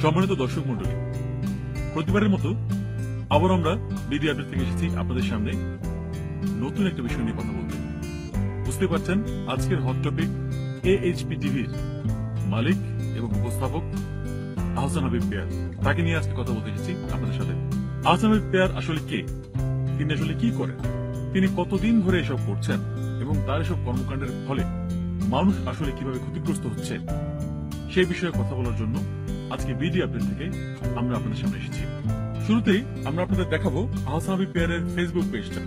সম্মানিত দর্শক মন্ডলী, প্রতিবারের মতো আবার আমরা মিডিয়া আপডেট থেকে এসেছি আপনাদের সামনে নতুন একটা বিষয় নিয়ে কথা বলতে। বুঝতে পারছেন, আজকের হট টপিক AHP টিভির মালিক এবং উপস্থাপক আহসান হাবিব পেয়ার। তাকে নিয়ে আজকে কথা বলতে এসেছি আপনাদের সাথে। আহসান হাবিব পেয়ার আসলে কে, তিনি আসলে কি করেন, তিনি কতদিন ধরে এসব করছেন এবং তার এসব কর্মকাণ্ডের ফলে মানুষ আসলে কিভাবে ক্ষতিগ্রস্ত হচ্ছে, সেই বিষয়ে কথা বলার জন্য আজকে মিডিয়া আপডেট থেকে আমরা আপনাদের সামনে এসেছি। শুরুতেই আমরা আপনাদের দেখাবো আহসান হাবিব পেয়ারের ফেসবুক পেজটা।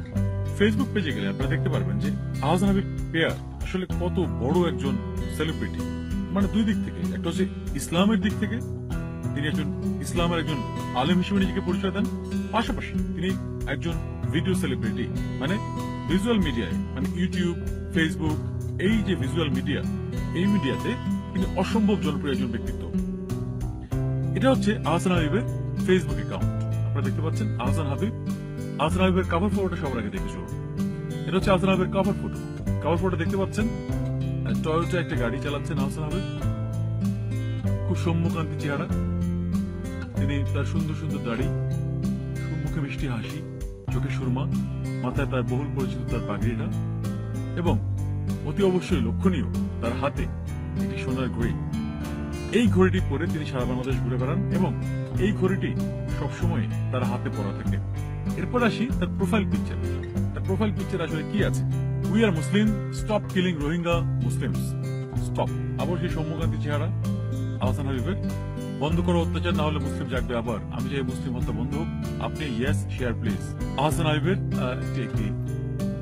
ফেসবুক পেজে গেলে আপনারা দেখতে পারবেন যে আহসান হাবিব পেয়ার আসলে কত বড় একজন সেলিব্রিটি। মানে দুই দিক থেকে, একটা হচ্ছে ইসলামের দিক থেকে, তিনি একজন ইসলামের একজন আলেম হিসেবে নিজেকে পরিচয় দেন, পাশাপাশি তিনি একজন ভিডিও সেলিব্রিটি, মানে ভিজুয়াল মিডিয়ায়, মানে ইউটিউব, ফেসবুক, এই যে ভিজুয়াল মিডিয়া, এই মিডিয়াতে তিনি অসম্ভব জনপ্রিয় একজন ব্যক্তিত্ব। এটা হচ্ছে আহসান হাবিবের ফেসবুক অ্যাকাউন্ট। আপনারা দেখতে পাচ্ছেন আহসান হাবিবের কভার ফটোটা সবার আগে দেখে শুরু। এটা হচ্ছে আহসান হাবিবের কভার ফটো। কভার ফটো দেখতে পাচ্ছেন টয়োটা একটা গাড়ি চালাচ্ছেন আহসান হাবিব, খুব সম্মুখকান্তি চেহারা। তিনি তার সুন্দর সুন্দর দাড়ি, মুখে মিষ্টি হাসি, চোখে সুরমা, মাথায় তার বহুল পরিচিত তার পাগড়িটা, এবং অতি অবশ্যই লক্ষণীয় তার হাতে একটি সোনার ঘড়ি। এই ঘড়িটি পরে তিনি সারা বাংলাদেশ ঘুরে বেড়ান এবং এই ঘড়িটি সবসময় তার হাতে পরা থাকে। এরপর আসি তার প্রোফাইল পিকচার। তার প্রোফাইল পিকচার আসলে কি আছে? We are Muslim, stop killing Rohingya Muslims, stop. আবার সেই সম্মুখকান্তি চেহারা আহসান হাবিবের, বন্ধ করো অত্যাচার, না হলে মুসলিম জাগবে আবার, আমি চাই মুসলিম হত্যা বন্ধ হোক, আপনি ইয়েস শেয়ার প্লিজ। আহসান হাবিবের একটি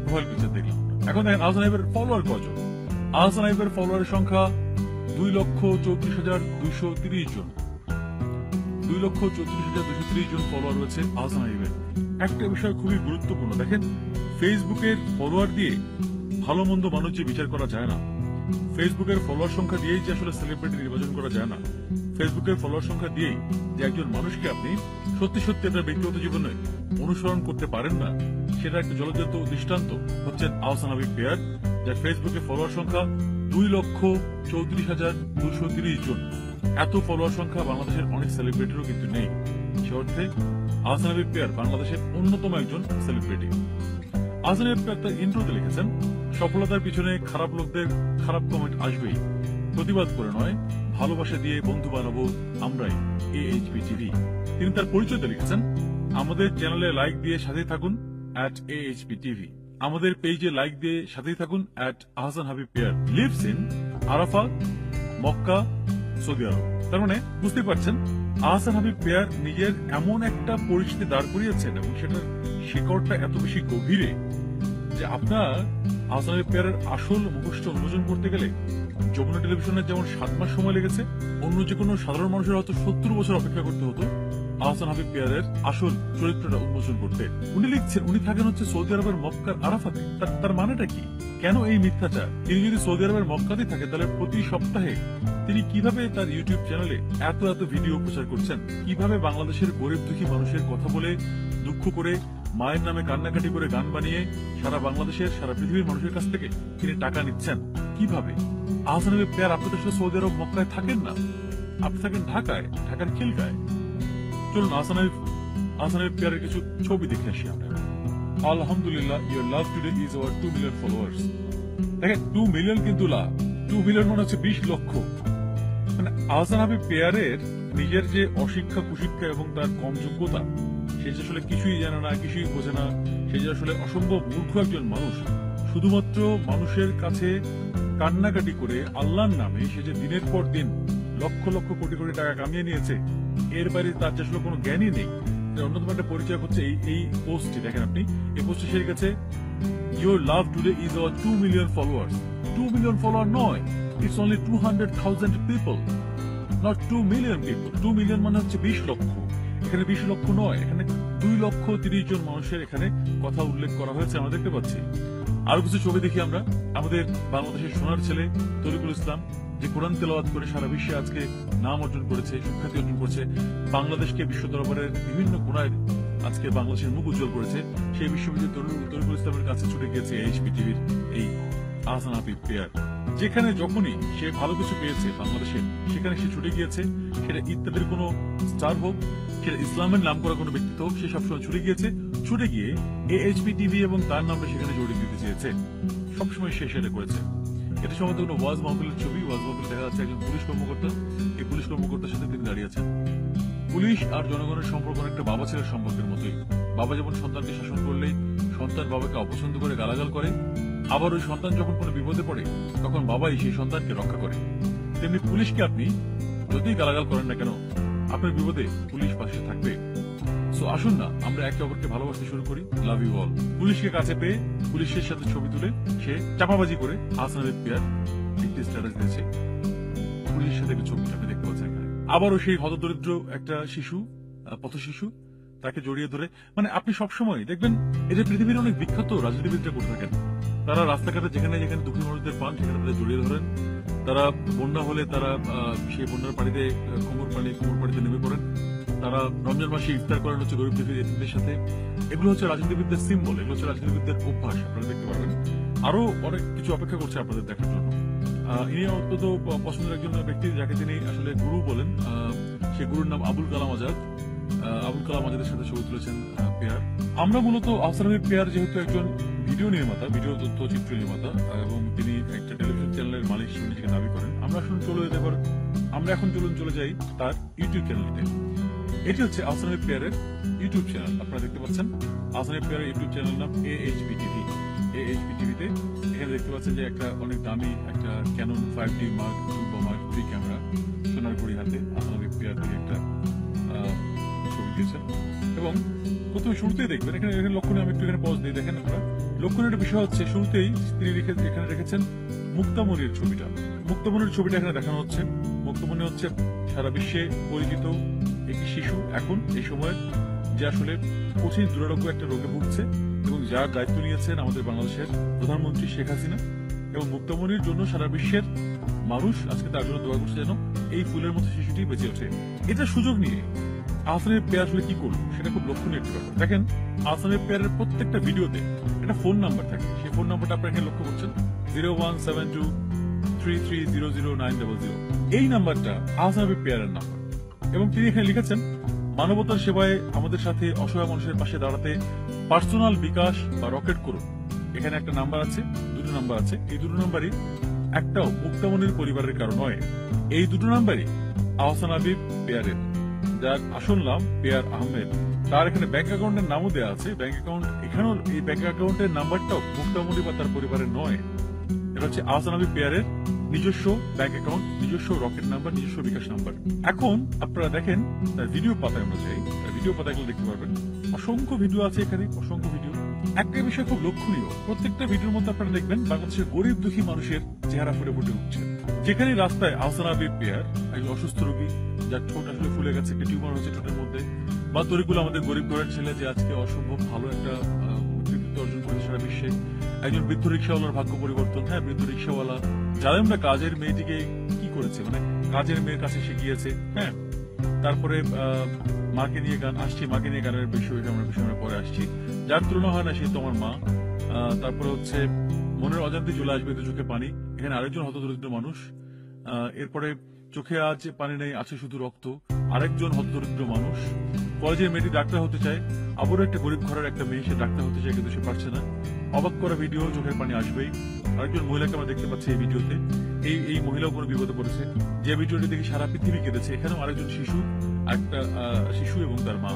প্রোফাইল পিকচার দেখলাম। এখন দেখেন আহসান হাবিবের ফলোয়ার কজন। আহসান হাবিবের ফলোয়ারের সংখ্যা 2,34,230 জন। 2,34,230 জন ফলোয়ার রয়েছে আহসান হাবিবের। একটা বিষয় খুবই গুরুত্বপূর্ণ, দেখেন ফেসবুকের ফলোয়ার দিয়ে ভালো মন্দ মানুষ যে বিচার করা যায় না, ফেসবুকের ফলোয়ার সংখ্যা দিয়েই যে আসলে সেলিব্রিটি নির্বাচন করা যায় না, ফেসবুকের ফলোয়ার সংখ্যা দিয়েই যে একজন মানুষকে আপনি সত্যি সত্যি তার ব্যক্তিগত জীবনে অনুসরণ করতে পারেন না, সেটা একটা জলজাত দৃষ্টান্ত হচ্ছেন আহসান হাবিব পেয়ার, যার ফেসবুকে ফলোয়ার সংখ্যা 2,34,230 জন। এত ফলোয়ার সংখ্যা বাংলাদেশের অনেক সেলিব্রিটিরও কিন্তু নেই। সে অর্থে আহসান হাবিব পেয়ার বাংলাদেশের অন্যতম একজন সেলিব্রিটি। আহসান হাবিব পেয়ার তার ইন্ট্রোতে লিখেছেন, সফলতার পিছনে খারাপ লোকদের খারাপ কমেন্ট আসবেই, প্রতিবাদ করে নয়, ভালোবাসা দিয়ে বন্ধু বানাবো আমরাই AHP টিভি। তিনি তার পরিচয়তে লিখেছেন, আমাদের চ্যানেলে লাইক দিয়ে সাথেই থাকুন @AHP টিভি। আমাদের পেজে লাইক দিয়ে সাথেই থাকুন @আহসান হাবিব পেয়ার। Lives in Arafat, Mecca, Saudi Arab. তার মানে বুঝতে পারছেন আহসান হাবিব পেয়ার নিজের এমন একটা পরিস্থিতি দাঁড় করিয়েছেন এবং সেটার শিকড়টা এত বেশি গভীরে যে আপনার আহসান হাবিব পেয়ারের আসল মুখোশটা উন্মোচন করতে গেলে যমুনা টেলিভিশনের যেমন 7 মাস সময় লেগেছে, অন্য যে কোনো সাধারণ মানুষের হয়তো 70 বছর অপেক্ষা করতে হতো আহসান হাবিব পেয়ারের আসল চরিত্রটা উন্মোচন করতে। উনি লিখছেন উনি থাকেন হচ্ছে সৌদি আরবের মক্কার আরাফাতে। তার মানেটা কি? কেন এই মিথ্যাচার? তিনি যদি সৌদি আরবের মক্কাতে থাকে তাহলে প্রতি সপ্তাহে তিনি কিভাবে তার ইউটিউব চ্যানেলে এত ভিডিও প্রচার করছেন? কিভাবে বাংলাদেশের গরিব দুঃখী মানুষের কথা বলে, দুঃখ করে, মায়ের নামে কান্নাকাটি করে গান বানিয়ে সারা বাংলাদেশের, সারা পৃথিবীর মানুষের কাছ থেকে তিনি টাকা নিচ্ছেন কিভাবে? আহসান হাবিব পেয়ার, আপনি তো সৌদি আরব মক্কায় থাকেন না, আপনি থাকেন ঢাকায়, ঢাকার খিলগাঁয়। চলুন আহসান হাবিব পেয়ারের কিছু ছবি দেখে আসি আমরা। আলহামদুলিল্লাহ, your love today is over 2 million followers. দেখেন 2 মিলিয়ন কিন্তু 2 মিলিয়ন মানে হচ্ছে 20 লক্ষ। মানে আহসান হাবিব পেয়ারের নিজের যে অশিক্ষা, কুশিক্ষা এবং তার কম যোগ্যতা, সে যে আসলে কিছুই জানে না, কিছুই বোঝে না, সে যে আসলে অসম্ভব মূর্খ একজন মানুষ, শুধুমাত্র মানুষের কাছে কান্নাকাটি করে আল্লাহর নামে সে যে দিনের পর দিন লক্ষ লক্ষ কোটি কোটি টাকা কামিয়ে নিয়েছে, এর বাইরে তার যে আসলে কোনো জ্ঞানই নেই। অন্যতম একটা পরিচয় হচ্ছে এই পোস্টটি। দেখেন আপনি এই পোস্টে সে লিখেছে, your love today is over 2 million followers. 2 million follower নয়, it's only 200,000 people, not 2 million people. 2 million মানে হচ্ছে 20 লক্ষ। এখানে 20 লক্ষ নয়, এখানে 2,30,000 জন মানুষের এখানে কথা উল্লেখ করা হয়েছে আমরা দেখতে পাচ্ছি। আরো কিছু ছবি দেখি আমরা। আমাদের বাংলাদেশের সোনার ছেলে তরিকুল ইসলাম, যে কোরআন তেলাওয়াত করে সারা বিশ্বে আজকে নাম অর্জন করেছে, সুখ্যাতি অর্জন করেছে, বাংলাদেশকে বিশ্ব দরবারের বিভিন্ন কোণায় আজকে বাংলাদেশের মুখ উজ্জ্বল করেছে, সেই বিশ্ববিদ্যালয় তরিকুল ইসলামের কাছে ছুটে গিয়েছে AHP টিভির এই আহসান হাবিব পেয়ার। যেখানে যখনই সে ভালো কিছু পেয়েছে বাংলাদেশে, সেখানে সে ছুটে গিয়েছে। সেটা ইত্যাদির কোনো স্টার হোক, সেটা ইসলামের নাম করা কোনো ব্যক্তিত্ব হোক, সে সবসময় ছুটে গিয়েছে। ছুটে গিয়ে AHP টিভি এবং তার নামটা সেখানে জড়িয়ে দিতে চেয়েছে। সবসময় সে সেটা করেছে। এটা সম্ভবত কোনো ওয়াজ মাহফিলের ছবি। ওয়াজ মাহফিল দেখা যাচ্ছে একজন পুলিশ কর্মকর্তা, এই পুলিশ কর্মকর্তার সাথে তিনি দাঁড়িয়ে আছেন। পুলিশ আর জনগণের সম্পর্ক অনেকটা বাবা ছেলের সম্পর্কের মতোই। বাবা যেমন সন্তানকে শাসন করলেই সন্তান বাবাকে অপছন্দ করে গালাগাল করে, আবার ওই সন্তান যখন কোনো বিপদে পড়ে তখন বাবাই সেই সন্তানকে রক্ষা করে, তেমনি পুলিশকে আপনি যতই গালাগাল করেন না কেন, আপনার বিপদে পুলিশ পাশে থাকবে। সো আসুন না আমরা একে অপরকে ভালোবাসতে শুরু করি। Love you all. পুলিশকে কাছে পেয়ে পুলিশের সাথে ছবি তুলে সে চাপাবাজি করে আহসান হাবিব পেয়ার একটি স্ট্যাটাস দিয়েছে। পুলিশের সাথে একটা ছবি আপনি দেখতে পাচ্ছেন এখানে। আবারও সেই হতদরিদ্র একটা শিশু, পথ শিশু, তাকে জড়িয়ে ধরে, মানে আপনি সবসময় দেখবেন এটা পৃথিবীর অনেক বিখ্যাত রাজনীতিবিদরা করে থাকেন। তারা রাস্তাঘাটে যেখানে যেখানে দুঃখী মানুষদের পান সেখানে তাদের জড়িয়ে ধরেন। তারা বন্যা হলে তারা সেই বন্যার পানিতে কোমর পানিতে নেমে পড়েন। তারা রমজান মাসে ইফতার করেন হচ্ছে গরিব দুঃখী এতিমদের সাথে। এগুলো হচ্ছে রাজনীতিবিদদের সিম্বল, এগুলো হচ্ছে রাজনীতিবিদদের অভ্যাস। আপনারা দেখতে পারবেন আরো অনেক কিছু অপেক্ষা করছে আপনাদের দেখার জন্য। ইনি অত্যন্ত পছন্দের একজন ব্যক্তি যাকে তিনি আসলে গুরু বলেন। সেই গুরুর নাম আবুল কালাম আজাদ। আবুল কালাম আজাদের সাথে ছবি তুলেছেন পেয়ার। আমরা মূলত আহসান হাবিব পেয়ার যেহেতু একজন ভিডিও নির্মাতা, ভিডিও তথ্যচিত্র নির্মাতা, এবং তিনি একটা টেলিভিশন চ্যানেলের মালিক হিসেবে নিজেকে দাবি করেন। আমরা এখন চলে যাই তার ইউটিউব চ্যানেলটিতে। এটি হচ্ছে আহসান হাবিব পেয়ারের ইউটিউব চ্যানেল। আপনারা দেখতে পাচ্ছেন আহসান হাবিব পেয়ারের ইউটিউব চ্যানেল নাম AHP টিভি। AHP টিভিতে এখানে দেখতে পাচ্ছেন যে একটা অনেক দামি একটা ক্যানন 5D Mark II বা Mark III ক্যামেরা সোনার কড়ি হাতে আহসান হাবিব পেয়ার থেকে একটা ছবি দিয়েছেন। এবং প্রথমে শুরুতেই দেখবেন এখানে লক্ষণে আমি একটু এখানে পজ দিয়ে দেখেন আপনারা। লক্ষণের একটা বিষয় হচ্ছে শুরুতেই তিনি এখানে রেখেছেন মুক্তামনির ছবিটা। মুক্তামনির ছবিটা এখানে দেখানো হচ্ছে। মুক্তামনি হচ্ছে সারা বিশ্বে পরিচিত একটি শিশু এখন এই সময়, যে আসলে কঠিন দুরারোগ্য একটা রোগে ভুগছে এবং যার দায়িত্ব নিয়েছেন আমাদের বাংলাদেশের প্রধানমন্ত্রী শেখ হাসিনা। এবং মুক্তামনির জন্য সারা বিশ্বের মানুষ আজকে তার জন্য দোয়া করছে যেন এই ফুলের মতো শিশুটি বেঁচে ওঠে। এটা সুযোগ নিয়ে আহসান হাবিব পেয়ার আসলে কি করলো সেটা খুব লক্ষণীয় একটি ব্যাপার। দেখেন আহসান হাবিব পেয়ারের প্রত্যেকটা ভিডিওতে একটা ফোন নাম্বার থাকে। সেই ফোন নাম্বারটা আপনারা এখানে লক্ষ্য করছেন 017233000900। এই নাম্বারটা আহসান হাবিব পেয়ারের নাম্বার। এবং তিনি এখানে লিখেছেন মানবতার সেবায় আমাদের সাথে অসহায় মানুষের পাশে দাঁড়াতে পার্সোনাল বিকাশ বা রকেট করুন। এখানে একটা নাম্বার আছে, দুটো নাম্বার আছে। এই দুটো নাম্বারই একটাও মুক্তামনির পরিবারের কারো নয়। এই দুটো নাম্বারই আহসান হাবিব পেয়ারের, যার আসল নাম পেয়ার আহমেদ। তার এখানে ব্যাংক অ্যাকাউন্টের নামও দেওয়া আছে। ব্যাংক অ্যাকাউন্ট এখানেও এই ব্যাংক অ্যাকাউন্টের নাম্বারটাও মুক্তামনি বা তার পরিবারের নয়। এটা হচ্ছে আহসান হাবিব পেয়ারের নিজস্ব ব্যাংক অ্যাকাউন্ট, নিজস্ব রকেট নাম্বার, নিজস্ব বিকাশ নাম্বার। এখন আপনারা দেখেন তার ভিডিও পাতায় অনুযায়ী, ভিডিও পাতাগুলো দেখতে পারবেন অসংখ্য ভিডিও আছে এখানে, অসংখ্য ভিডিও। একটা বিষয় খুব লক্ষণীয়, প্রত্যেকটা ভিডিওর মধ্যে আপনারা দেখবেন বাংলাদেশের গরিব দুঃখী মানুষের চেহারা ফুটে ফুটে উঠছে। যেখানে রাস্তায় আহসান হাবিব পেয়ার একজন অসুস্থ রোগী, যার ঠোঁট আসলে ফুলে গেছে, একটা টিউমার হচ্ছে ঠোঁটের মধ্যে, বা তরিকুল আমাদের গরিব ঘরের ছেলে যে আজকে অসম্ভব ভালো একটা কৃতিত্ব অর্জন করেছে সারা বিশ্বে, একজন বৃদ্ধ রিক্সাওয়ালার ভাগ্য পরিবর্তন। হ্যাঁ, বৃদ্ধ রিক্সাওয়ালা যারা আমরা কাজের মেয়েটিকে কি করেছে, মানে কাজের মেয়ের কাছে সে গিয়েছে। হ্যাঁ, তারপরে মাকে নিয়ে গান আসছি, মাকে নিয়ে গানের বিষয় আমরা পরে আসছি, যার তুলনা হয় না সে তোমার মা। তারপরে হচ্ছে মনের অজান্তে চলে আসবে দু চোখে পানি, এখানে আরেকজন হতদরিদ্র মানুষ। এরপরে চোখে আজ পানি নেই, আছে শুধু রক্ত, আরেকজন হতদরিদ্র মানুষ। কলেজের মেয়েটি ডাক্তার হতে চায়, আবারও একটা গরিব ঘরের একটা মেয়ে, সে ডাক্তার হতে চায় কিন্তু সে পারছে না। অবাক করা ভিডিও, চোখের পানি আসবেই। আরেকজন মহিলাকে আমরা দেখতে পাচ্ছি এই ভিডিওতে। এই মহিলাও কোনো বিপদে পড়েছে, যে ভিডিওটি দেখে সারা পৃথিবী কেঁদেছে। এখানেও আরেকজন শিশু, একটা শিশু এবং তার মা,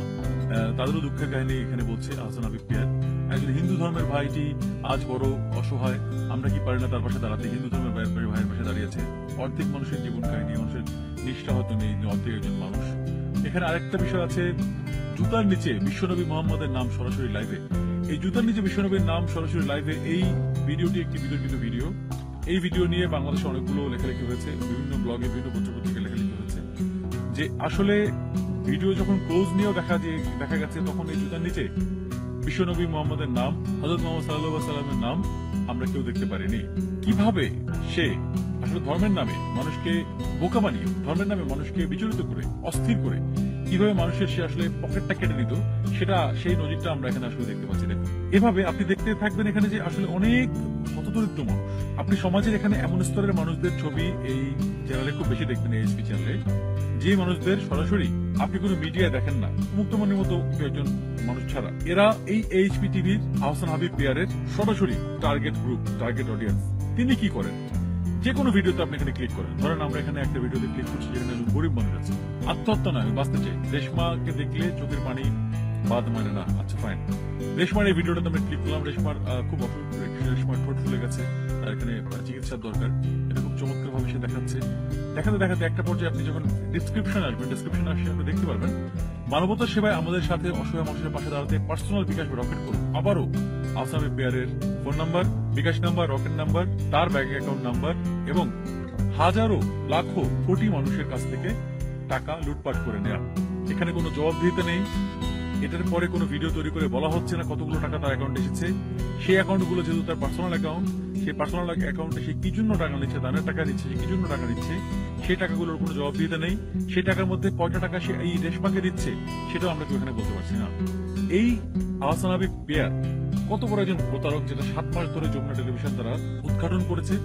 তাদেরও দুঃখের কাহিনী এখানে বলছে আহসান হাবিব পেয়ার। একজন হিন্দু ধর্মের ভাইটি আজ বড় অসহায়, আমরা কি পারি না তার পাশে দাঁড়াতে। হিন্দু ধর্মের ভাইয়ের পাশে দাঁড়িয়েছে। অর্ধেক মানুষের জীবন কাহিনী, মানুষের নিষ্ঠা হয়তো নেই, অর্ধেক একজন মানুষ। এখানে আরেকটা বিষয় আছে, জুতার নিচে বিশ্বনবী মোহাম্মদের নাম সরাসরি লাইভে। এই জুতার নিচে বিশ্বনবীর নাম সরাসরি লাইভে, এই ভিডিওটি একটি বিতর্কিত ভিডিও। এই ভিডিও নিয়ে বাংলাদেশে অনেকগুলো লেখালেখি হয়েছে, বিভিন্ন ব্লগে, বিভিন্ন পত্রপত্রিকায় লেখালেখি হয়েছে, যে আসলে ভিডিও যখন ক্লোজ নিয়েও দেখা গেছে, তখন এই জুতার নিচে বিশ্বনবী মোহাম্মদের নাম, হযরত মুহাম্মদ সাল্লাল্লাহু আলাইহি ওয়াসাল্লামের নাম আমরা কেউ দেখতে পারিনি। কিভাবে সে আসলে ধর্মের নামে মানুষকে বোকা বানিয়ে, ধর্মের নামে মানুষকে বিচলিত করে, অস্থির করে কিভাবে মানুষের সে আসলে পকেটটা কেটে নিত, সেটা সেই নজিরটা আমরা এখানে আসলে দেখতে পাচ্ছি। দেখুন এভাবে আপনি দেখতে থাকবেন এখানে যে আসলে অনেক হতদরিদ্র মানুষ, আপনি সমাজের এখানে এমন স্তরের মানুষদের ছবি এই চ্যানেলে খুব বেশি দেখবেন, এইচপি চ্যানেলে, যে মানুষদের সরাসরি আপনি কোনো মিডিয়া দেখেন না, মুক্তমণির মতো একজন মানুষ ছাড়া। এরা এই এইচপি টিভির আহসান হাবিব পেয়ারের সরাসরি টার্গেট গ্রুপ, টার্গেট অডিয়েন্স। তিনি কি করেন, যে কোনো ভিডিওতে আপনি এখানে ক্লিক করেন, ধরেন আমরা এখানে একটা ভিডিওতে ক্লিক করছি যেখানে একজন গরিব মানুষ আছে, আত্মহত্যা নয়, আমি বাঁচতে চাই, রেশমাকে দেখলে চোখের পানি বাদ মানে না, আচ্ছা ফাইন, রেশমার এই ভিডিওটাতে আমরা ক্লিক করলাম, রেশমার খুব অসুখ, রেশমার ঠোঁট ফুলে গেছে, তার এখানে চিকিৎসার দরকার, এটা খুব চমৎকার ভাবে সে দেখাচ্ছে। দেখাতে দেখাতে একটা পর্যায়ে আপনি যখন ডিসক্রিপশন আসবেন, ডিসক্রিপশন আসলে আপনি দেখতে পারবেন মানবতার সেবায় আমাদের সাথে অসহায় মানুষের পাশে দাঁড়াতে পার্সোনাল বিকাশ রকেট করুন। আবারও আহসান হাবিব পেয়ারের ফোন নাম্বার, বিকাশ নাম্বার, রকেট নাম্বার, তার ব্যাংক অ্যাকাউন্ট নাম্বার এবং হাজারো লাখো কোটি মানুষের কাছ থেকে টাকা লুটপাট করে নেওয়া। এখানে কোনো জবাবদিহিতা নেই, এটার পরে কোনো ভিডিও তৈরি করে বলা হচ্ছে না কতগুলো টাকা তার অ্যাকাউন্টে এসেছে। সেই অ্যাকাউন্টগুলো যেহেতু তার পার্সোনাল অ্যাকাউন্ট, সেই পার্সোনাল অ্যাকাউন্টে সে কি জন্য টাকা নিচ্ছে, দানের টাকা দিচ্ছে, সে কি জন্য টাকা দিচ্ছে, সেই টাকাগুলোর কোনো জবাবদিহিতা নেই। সেই টাকার মধ্যে কয়টা টাকা সে এই রেশমাকে দিচ্ছে সেটাও আমরা কেউ এখানে বলতে পারছি না। এই আহসান হাবিব পেয়ার কত বড় একজন প্রতারক, যেটা 7 মাস ধরে যমুনা টেলিভিশন তারা উদ্ঘাটন করেছে।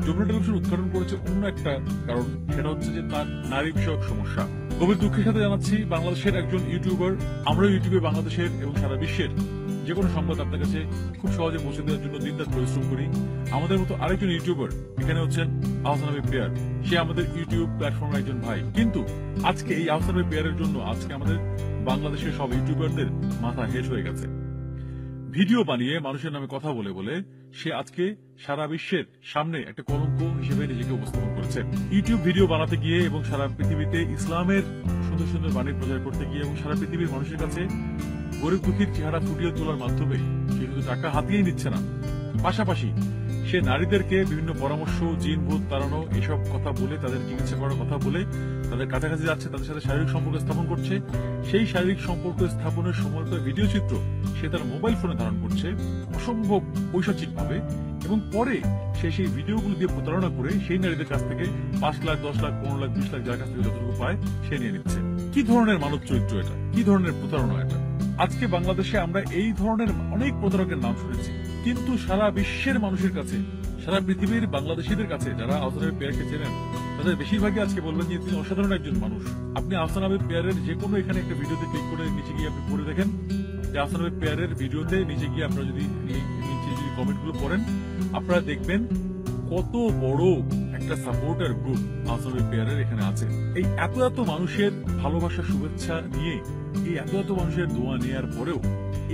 যমুনা টেলিভিশন উদ্ঘাটন করেছে অন্য একটা কারণ, সেটা হচ্ছে যে তার নারী বিষয়ক সমস্যা। গভীর দুঃখের সাথে জানাচ্ছি, বাংলাদেশের একজন ইউটিউবার, আমরা ইউটিউবে বাংলাদেশের এবং সারা বিশ্বের যে কোনো সংবাদ আপনার কাছে খুব সহজে পৌঁছে দেওয়ার জন্য দিনরাত পরিশ্রম করি। আমাদের মতো আরেকজন ইউটিউবার এখানে হচ্ছেন আহসান হাবিব পেয়ার, সে আমাদের ইউটিউব প্ল্যাটফর্মের একজন ভাই। কিন্তু আজকে এই আহসান হাবিব পেয়ারের জন্য আজকে আমাদের বাংলাদেশের সব ইউটিউবারদের মাথা হেট হয়ে গেছে। ভিডিও বানিয়ে মানুষের নামে কথা বলে বলে সে আজকে সারা বিশ্বের সামনে একটা কলঙ্ক হিসেবে নিজেকে উপস্থাপন করেছে। ইউটিউব ভিডিও বানাতে গিয়ে এবং সারা পৃথিবীতে ইসলামের সুন্দর সুন্দর বাণী প্রচার করতে গিয়ে এবং সারা পৃথিবীর মানুষের কাছে গরিব দুঃখীর চেহারা ফুটিয়ে তোলার মাধ্যমে সে শুধু টাকা হাতিয়েই নিচ্ছে না, পাশাপাশি সে নারীদেরকে বিভিন্ন পরামর্শ, জিন ভূত তাড়ানো এসব কথা বলে, তাদের চিকিৎসা করার কথা বলে তাদের কাছাকাছি যাচ্ছে, তাদের সাথে শারীরিক সম্পর্ক স্থাপন করছে। সেই শারীরিক সম্পর্ক স্থাপনের সময়কার ভিডিও চিত্র সে তার মোবাইল ফোনে ধারণ করছে অসম্ভব পৈশাচিক ভাবে, এবং পরে সে সেই ভিডিওগুলো দিয়ে প্রতারণা করে সেই নারীদের কাছ থেকে 5 লাখ, 10 লাখ, 15 লাখ, 20 লাখ যার কাছ থেকে যতটুকু পায় সে নিয়ে নিচ্ছে। কি ধরনের মানব চরিত্র এটা, কি ধরনের প্রতারণা এটা! আজকে বাংলাদেশে আমরা এই ধরনের অনেক প্রতারকের নাম শুনেছি, কিন্তু সারা বিশ্বের মানুষের কাছে, সারা পৃথিবীর বাংলাদেশীদের কাছে যারা আহসান হাবিব পেয়ারকে চেনেন, তাদের বেশিরভাগই আজকে বলবেন যে তিনি অসাধারণ একজন মানুষ। আপনি আহসান হাবিব পেয়ারের যে কোনো এখানে একটা ভিডিওতে ক্লিক করে নিচে গিয়ে আপনি পড়ে দেখেন যে আহসান হাবিব পেয়ারের ভিডিওতে নিচে গিয়ে আপনারা যদি কমেন্টগুলো পড়েন, আপনারা দেখবেন কত বড় একটা সাপোর্টার গ্রুপ আহসান হাবিব পেয়ারের এখানে আছে। এই এত এত মানুষের ভালোবাসা, শুভেচ্ছা নিয়ে, এই এত এত মানুষের দোয়া নেওয়ার পরেও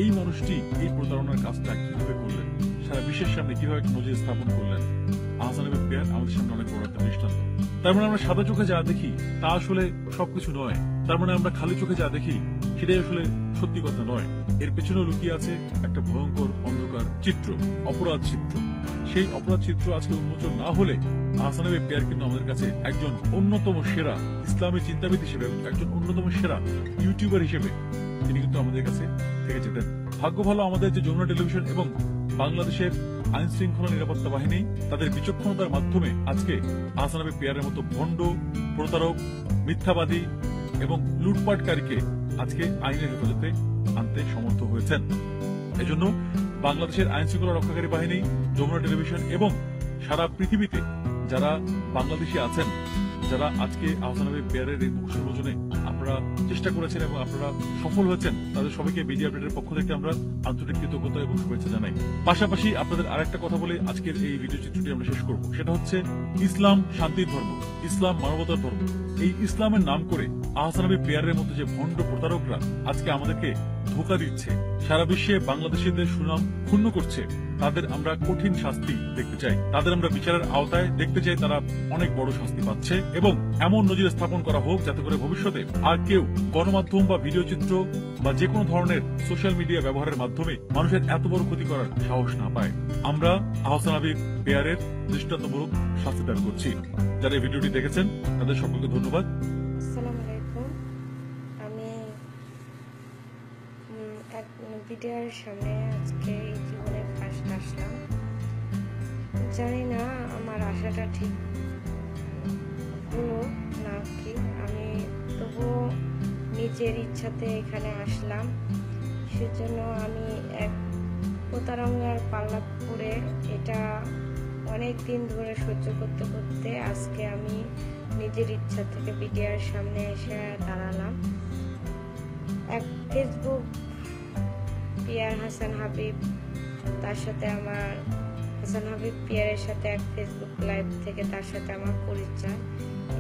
এই মানুষটি এই প্রতারণার কাজটা কিভাবে করলেন, সারা বিশ্বের সামনে কিভাবে নজির স্থাপন করলেন, আহসান হাবিব পেয়ার আমাদের সামনে অনেক বড় একটা দৃষ্টান্ত। তার মানে আমরা সাদা চোখে যা দেখি তা আসলে সবকিছু নয়, তার মানে আমরা খালি চোখে যা দেখি সেটাই আসলে সত্যি কথা নয়। এর পেছনে লুকিয়ে আছে একটা ভয়ঙ্কর অন্ধকার চিত্র, অপরাধ চিত্র। সেই অপরাধ চিত্র আজকে উন্মোচন না হলে আহসান হাবিব পেয়ার কিন্তু আমাদের কাছে একজন অন্যতম সেরা ইসলামী চিন্তাবিদ হিসেবে, একজন অন্যতম সেরা ইউটিউবার হিসেবে তিনি কিন্তু আমাদের কাছে থেকে যেতেন। ভাগ্য ভালো আমাদের যে যমুনা টেলিভিশন এবং বাংলাদেশের আইন শৃঙ্খলা নিরাপত্তা বাহিনী তাদের বিচক্ষণতার মাধ্যমে আজকে আহসান হাবিব পেয়ারের মতো ভণ্ড, প্রতারক, মিথ্যাবাদী এবং লুটপাটকারীকে আজকে আইনের হেফাজতে আনতে সমর্থ হয়েছেন। এজন্য বাংলাদেশের আইন শৃঙ্খলা রক্ষাকারী বাহিনী, যমুনা টেলিভিশন এবং সারা পৃথিবীতে যারা বাংলাদেশি আছেন, যারা আজকে আহসান হাবিব পেয়ারের এই মুখ উন্মোচনে আপনারা চেষ্টা করেছেন এবং আপনারা সফল হয়েছেন, তাদের সবাইকে মিডিয়া আপডেটের পক্ষ থেকে আমরা আন্তরিক কৃতজ্ঞতা এবং শুভেচ্ছা জানাই। পাশাপাশি আপনাদের আরেকটা কথা বলে আজকের এই ভিডিও চিত্রটি আমরা শেষ করব, সেটা হচ্ছে ইসলাম শান্তির ধর্ম, ইসলাম মানবতার ধর্ম। এই ইসলামের নাম করে আহসান হাবিব পেয়ারের মতো যে ভণ্ড প্রতারকরা আজকে আমাদেরকে ধোঁকা দিচ্ছে, সারা বিশ্বে বাংলাদেশিদের সুনাম ক্ষুণ্ণ করছে, তাদের আমরা কঠিন শাস্তি দেখতে চাই, তাদের আমরা বিচারের আওতায় দেখতে চাই, তারা অনেক বড় শাস্তি পাচ্ছে এবং এমন নজির স্থাপন করা হোক যাতে করে ভবিষ্যতে আর কেউ গণমাধ্যম বা ভিডিও চিত্র বা যে কোনো ধরনের সোশ্যাল মিডিয়া ব্যবহারের মাধ্যমে মানুষের এত বড় ক্ষতি করার সাহস না পায়। আমরা আহসান হাবিব পেয়ারের দৃষ্টান্তমূলক শাস্তি দাবি করছি। যারা এই ভিডিওটি দেখেছেন তাদের সকলকে ধন্যবাদ। আসসালামু আলাইকুম। আমি এক ভিডিওর সামনে আজকে এই জীবনে ফার্স্ট আসলাম। জানি না আমার আশাটা ঠিক হলো না কি, আমি তবুও নিজের ইচ্ছাতে এখানে আসলাম। সেজন্য আমি প্রতারণার পাল্লা পড়ে এটা অনেক দিন ধরে সহ্য করতে করতে আজকে আমি নিজের ইচ্ছা থেকে বিডিআর সামনে এসে দাঁড়ালাম। এক ফেসবুক পিয়ার হাসান হাবিব, তার সাথে আমার হাসান হাবিব পিয়ারের সাথে এক ফেসবুক লাইভ থেকে তার সাথে আমার পরিচয়,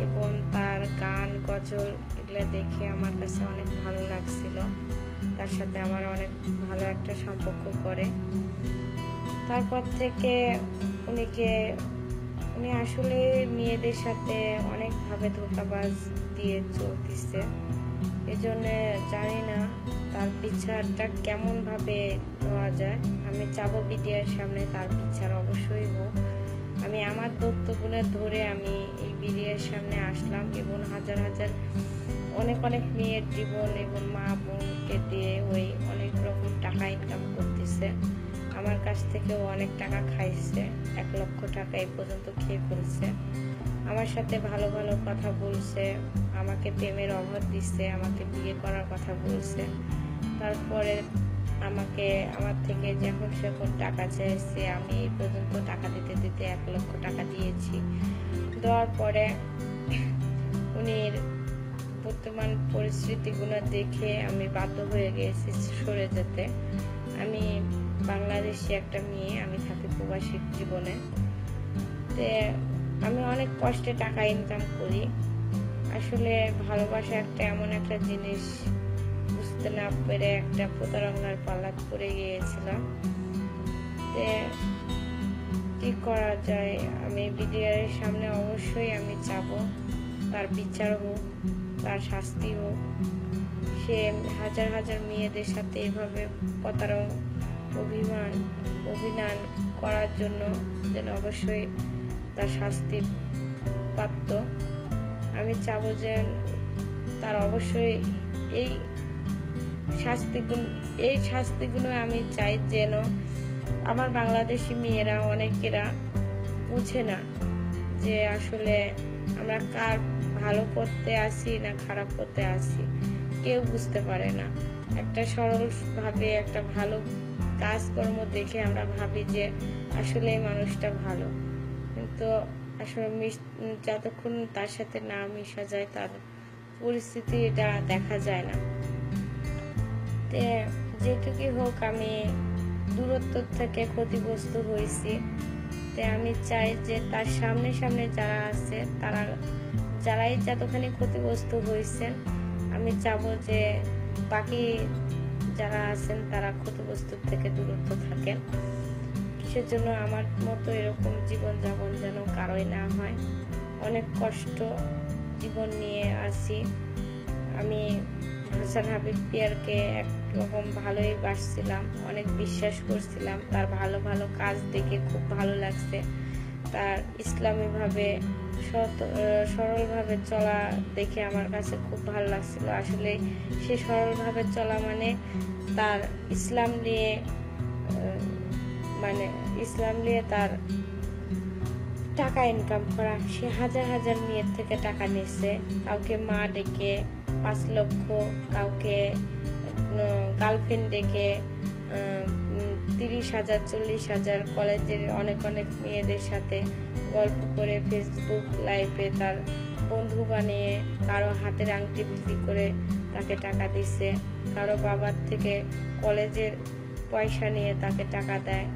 এবং তার গান গজল এগুলো দেখে আমার কাছে অনেক ভালো লাগছিল। তার সাথে আমার অনেক ভালো একটা সম্পর্ক করে। তারপর থেকে উনি আসলে মেয়েদের সাথে অনেকভাবে ধোঁকাবাজ দিয়ে চলতেছে। এজন্য জানি না তার বিচারটা কেমন ভাবে হওয়া যায়। আমি চাবো বিডিআর সামনে তার বিচার অবশ্যই হোক। আমি আমার দত্তগুলো ধরে আমি এই বিডিআর সামনে আসলাম, এবং হাজার হাজার অনেক মেয়ের জীবন এবং মা বোনকে দিয়ে ওই অনেক রকম টাকা ইনকাম করতেছে। আমার কাছ থেকেও অনেক টাকা খাইছে, 1 লক্ষ টাকা এই পর্যন্ত খেয়ে ফেলছে। আমার সাথে ভালো ভালো কথা বলছে, আমাকে প্রেমের অফার দিচ্ছে, আমাকে বিয়ে করার কথা বলছে। তারপরে আমার থেকে যখন সেখন টাকা চাইছে, আমি এই পর্যন্ত টাকা দিতে দিতে 1 লক্ষ টাকা দিয়েছি। দেওয়ার পরে উনির বর্তমান পরিস্থিতিগুলো দেখে আমি বাধ্য হয়ে গেছি সরে যেতে। আমি বাংলাদেশি একটা মেয়ে, আমি থাকি প্রবাসী জীবনে। আমি অনেক কষ্টে টাকা ইনকাম করি। আসলে ভালোবাসা একটা এমন একটা জিনিস, বুঝতে না পেরে একটা প্রতারণার পাল্লা পড়ে গিয়েছিলাম। কি করা যায়? আমি বিডিআর এর সামনে অবশ্যই আমি চাবো তার বিচার হোক, তার শাস্তি হোক। সে হাজার হাজার মেয়েদের সাথে এভাবে প্রতারণা অভিনয় করার জন্য যেন অবশ্যই তার শাস্তি প্রাপ্ত। আমি চাবো যে তার অবশ্যই এই শাস্তিগুলো আমি চাই যেন আমার বাংলাদেশি মেয়েরা অনেকেরা বুঝে না যে আসলে আমরা কার ভালো করতে আসি না খারাপ করতে আসি, কেউ বুঝতে পারে না। একটা সরল ভাবে একটা ভালো কাজকর্ম দেখে আমরা ভাবি যে আসলে এই মানুষটা ভালো, কিন্তু আসলে যতক্ষণ তার সাথে না মিশা যায় তার পরিস্থিতি এটা দেখা যায় না। যেটুকুই হোক, আমি দূরত্ব থেকে ক্ষতিগ্রস্ত হয়েছি। আমি চাই যে তার সামনে যারা আছে, যারাই যতখানি ক্ষতিগ্রস্ত হয়েছেন, আমি চাবো যে বাকি যারা আছেন তারা ক্ষতিগ্রস্ত থেকে দূরত্ব থাকেন। কিসের জন্য আমার মতো এরকম জীবনযাপন যেন কারোই না হয়। অনেক কষ্ট জীবন নিয়ে আসি। আমি হাসান হাবিব পিয়ারকে একরকম ভালোই বাসছিলাম, অনেক বিশ্বাস করছিলাম। তার ভালো ভালো কাজ দেখে খুব ভালো লাগছে। তার ইসলামী ভাবে সরল ভাবে চলা দেখে আমার কাছে খুব ভালো লাগছিল। আসলে সে সরল ভাবে চলা মানে তার ইসলাম নিয়ে তার টাকা ইনকাম করা। সে হাজার হাজার মেয়ের থেকে টাকা নিচ্ছে, কাউকে মা ডেকে 5 লক্ষ, কাউকে গার্লফ্রেন্ড ডেকে 30,000 40,000, কলেজের অনেক মেয়েদের সাথে গল্প করে ফেসবুক লাইভে তার বন্ধু বানিয়ে কারো হাতের আংটি বিক্রি করে তাকে টাকা দিচ্ছে, কারো বাবার থেকে কলেজের পয়সা নিয়ে তাকে টাকা দেয়।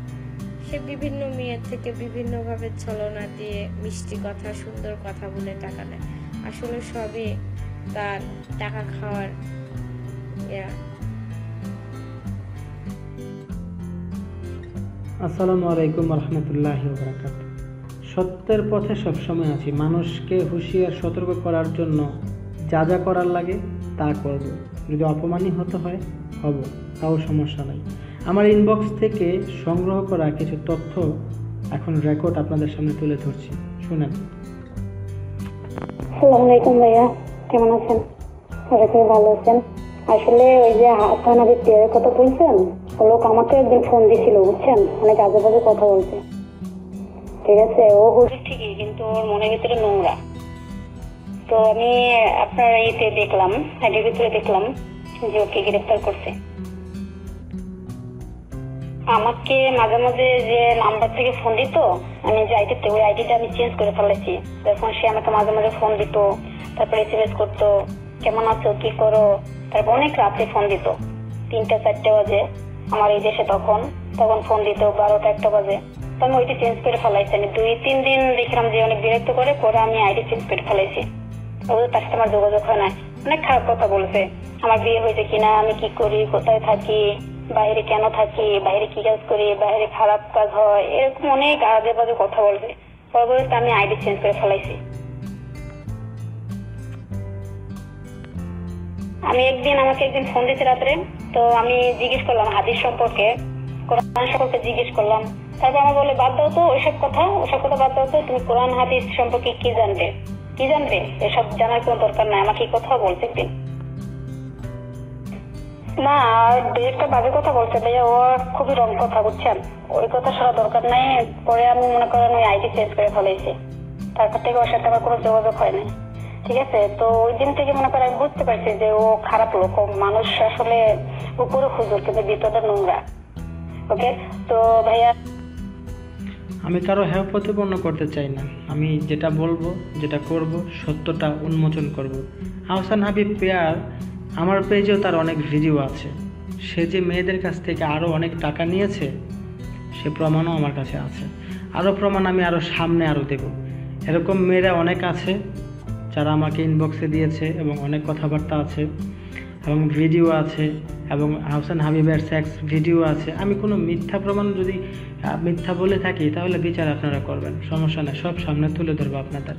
সে বিভিন্ন মেয়ের থেকে বিভিন্নভাবে ছলনা দিয়ে মিষ্টি কথা, সুন্দর কথা বলে টাকা নেয়। আসলে সবই তার টাকা খাওয়ার আসসালামু আলাইকুম রহমতুল্লাহি ওয়া বারাকাতুহু। সত্যের পথে সবসময় আছি। মানুষকে হুঁশিয়ার সতর্ক করার জন্য যা যা করার লাগে তা করব। যদি অপমানই হতে হয় হব, তাও সমস্যা নাই। আমার ইনবক্স থেকে সংগ্রহ করা কিছু তথ্য এখন রেকর্ড আপনাদের সামনে তুলে ধরছি, শুনেন। আসসালামু আলাইকুম ভাইয়া, কেমন আছেন? অনেকেই ভালো আছেন। আসলে ওই যে হাসান হাবিব পিয়ারের কথা বলছেন, ও লোক আমাকে একদিন ফোন দিছিল, বুঝছেন, অনেক আজে বাজে কথা বলছে। ঠিক আছে, ও হুজুর ঠিকই, কিন্তু ওর মনের ভিতরে নোংরা। তো আমি আপনার ইতে দেখলাম, আইডির ভিতরে দেখলাম যে ওকে গ্রেফতার করছে। আমাকে মাঝে মাঝে যে নাম্বার থেকে ফোন দিত, আমি যে আইডিতে, ওই আইডিটা আমি চেঞ্জ করে ফেলেছি। তখন সে আমাকে মাঝে মাঝে ফোন দিত, তারপরে এসএমএস করতো, কেমন আছো, কি করো। তারপর অনেক রাতে ফোন দিত, 3টা-4টা বাজে আমার এই দেশে, তখন ফোন দিত 12টা-1টা বাজে। তো আমি ওইটি চেঞ্জ করে ফেলাইছি। আমি 2-3 দিন দেখলাম যে অনেক বিরক্ত করে, পরে আমি আইডি চেঞ্জ করে ফেলাইছি। তার সাথে আমার যোগাযোগ হয় না। অনেক খারাপ কথা বলছে, আমার বিয়ে হয়েছে কিনা, আমি কি করি, কোথায় থাকি, বাইরে কেন থাকি, বাইরে কি কাজ করি, বাইরে খারাপ কাজ হয়, এরকম অনেক আজে বাজে কথা বলবে। পরবর্তীতে আমি আইডি চেঞ্জ করে ফেলাইছি। আমাকে একদিন ফোন দিতে রাত্রে, তো আমি জিজ্ঞেস করলাম হাদিস সম্পর্কে, কোরআন সম্পর্কে জিজ্ঞেস করলাম। তারপর আমার বলে, বাদ দাও তো ওইসব কথা বাদ দাও তো, তুমি কোরআন হাদিস সম্পর্কে কি জানবে, এসব জানার কোনো দরকার নাই, আমাকে এই কথা বলছে একদিন। না, একটা বাজে কথা বলছে ভাইয়া, ও খুবই রং কথা, বুঝছেন, ওই কথা শোনা দরকার নাই। পরে আমি মনে করেন ওই আইডি চেঞ্জ করে ফেলেছি, তারপর থেকে ওর সাথে আমার কোনো যোগাযোগ হয় নাই। ঠিক আছে, তো ওই দিন থেকে মনে করেন আমি বুঝতে পারছি যে ও খারাপ লোক, ও মানুষ আসলে উপরে হুজুর কিন্তু ভিতরে নোংরা। ওকে, তো ভাইয়া আমি কারো হেয় প্রতিপন্ন করতে চাই না। আমি যেটা বলবো, যেটা করব, সত্যটা উন্মোচন করব। আহসান হাবিব পেয়ার, আমার পেজেও তার অনেক ভিডিও আছে। সে যে মেয়েদের কাছ থেকে আরও অনেক টাকা নিয়েছে, সে প্রমাণও আমার কাছে আছে। আরও প্রমাণ আমি সামনে দেব। এরকম মেয়েরা অনেক আছে যারা আমাকে ইনবক্সে দিয়েছে, এবং অনেক কথাবার্তা আছে, এবং ভিডিও আছে, এবং আহসান হাবিবের সেক্স ভিডিও আছে। আমি কোনো মিথ্যা প্রমাণ যদি মিথ্যা বলে থাকি, তাহলে বিচার আপনারা করবেন, সমস্যা নেই, সব সামনে তুলে ধরবো আপনাদের।